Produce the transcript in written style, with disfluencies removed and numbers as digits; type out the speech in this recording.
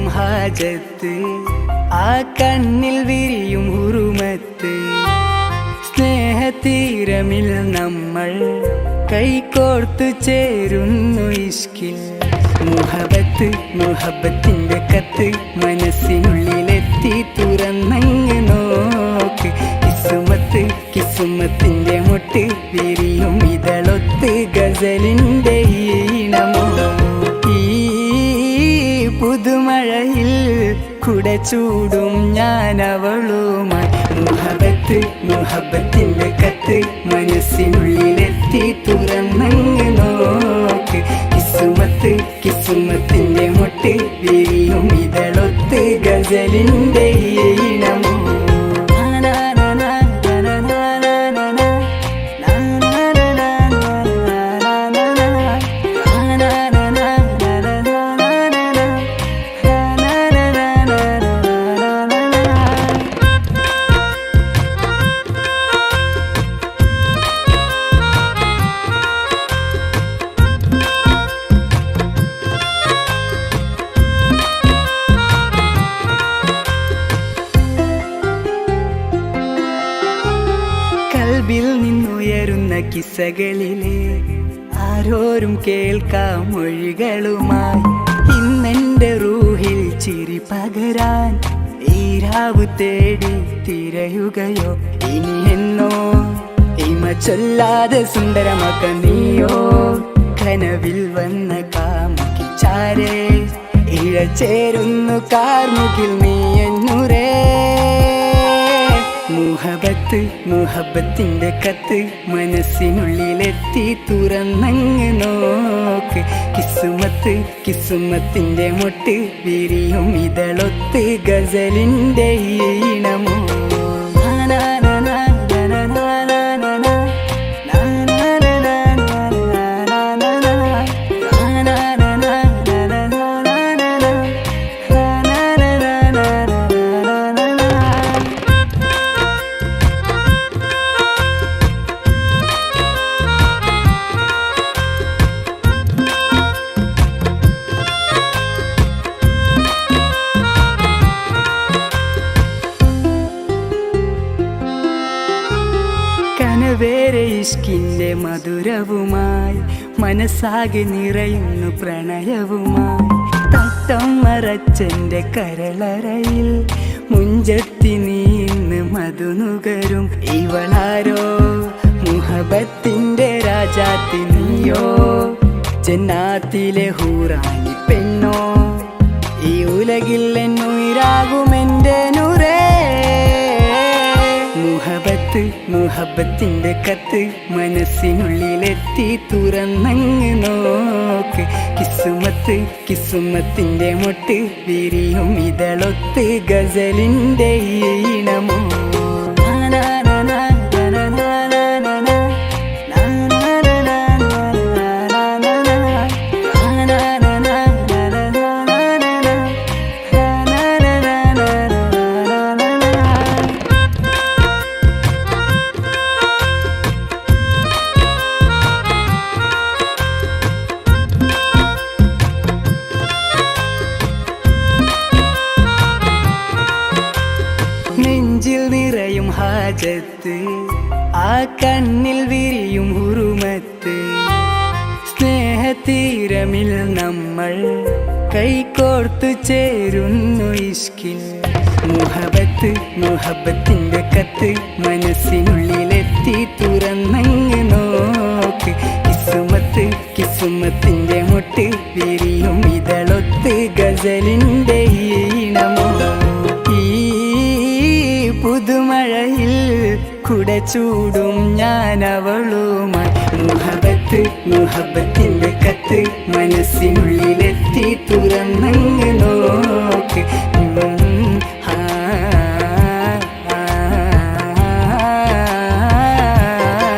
ഹാജത്ത് ആ കണ്ണിൽ വിരിയും ഉറുമത്ത് സ്നേഹതീരമിൽ നമ്മൾ കൈകോർത്തു ചേരുന്നു ഇഷ്കിൽ മുഹബത്ത് മുഹബത്തിന്റെ കത്ത് മനസ്സിനുള്ളിലെത്തി തുറന്നങ്ങ് നോക്ക് കിസുമത്ത് കിസുമത്തിന്റെ മുട്ട് വിരിയും ഇതളൊത്ത് ഗസലിന്റെ ഈണമോ പുതുമഴയിൽ കുട ചൂടും ഞാൻ അവളുമായി മുഹബത്ത് മുഹബത്തിന്റെ കത്ത് മനസ്സിനുള്ളിലെത്തി തുറന്നങ്ങ് നോക്ക് കിസുമത്ത് കിസുമത്തിന്റെ മുട്ട് വിരിയും ഇതളൊത്ത് ഗസലിന്റെ ഈണമോ കൽബിൽ നിന്നുയരുന്ന കിസ്സകളിലെ ആരോരും കേൾക്കാം മൊഴികളുമായി ഇന്നെന്റെ റൂഹിൽ ചിരി പകരാൻ ഈ രാവ് തേടി തിരയുകയോ ഇനി എന്നോ ഇമ ചൊല്ലാതെ സുന്ദരമാക്ക നീയോ കനവിൽ വന്ന കാമുകി ചാരേ ഇഴചേരുന്നു കാർമുകിൽ നീ എന്നുരേ മുഹബത്ത് മുഹബത്തിന്റെ കത്ത് മനസ്സിനുള്ളിലെത്തി തുറന്നങ്ങ് നോക്ക് കിസുമത്ത് കിസുമത്തിന്റെ മുട്ട് വിരിയും ഇതളൊത്ത് ഗസലിന്റെ ഈണമോ കനവേറെ ഇഷ്കിന്റെ മധുരവുമായി മനസ്സാകെ നിറയുന്നു പ്രണയവുമായി തട്ടം മറച്ചെന്റെ കരളറയിൽ മുഞ്ചത്തി നീന്ന് മധുനുകരും ഇവളാരോ മുഹബത്തിന്റെ രാജാത്തി നീയോ ജന്നാത്തിലെ ഹൂറാനി പെണ്ണോ ഈ ഉലകിൽ എന്നുയിരാകുമെന്റെ നൂറേ മുഹബത്ത് മുഹബത്തിന്റെ കത്ത് മനസ്സിനുള്ളിലെത്തി തുറന്നങ്ങ് നോക്ക് കിസുമത്ത് കിസുമത്തിന്റെ മുട്ട് വിരിയും ഇതളൊത്ത് ഗസലിന്റെ ഈണമോ നെഞ്ചിൽ നിറയും ഹാജത്ത് ആ കണ്ണിൽ വിരിയും ഉറുമത്ത് സ്നേഹതീരമിൽ നമ്മൾ കൈകോർത്തു ചേരുന്നു ഇഷ്കിൽ മുഹബത്ത് മുഹബത്തിന്റെ കത്ത് മനസ്സിനുള്ളിലെത്തി തുറന്നങ്ങ് നോക്ക് കിസുമത്ത് കിസുമത്തിന്റെ മുട്ട് വിരിയും ഇതളൊത്ത് ഗസലിന്റെ ഈണമോ ഈ പുതുമഴയിൽ കുട ചൂടും ഞാൻ അവളുമായി മുഹബത്ത് മുഹബത്തിന്റെ കത്ത് മനസ്സിനുള്ളിലെത്തി തുറന്നങ്ങ് നോക്ക്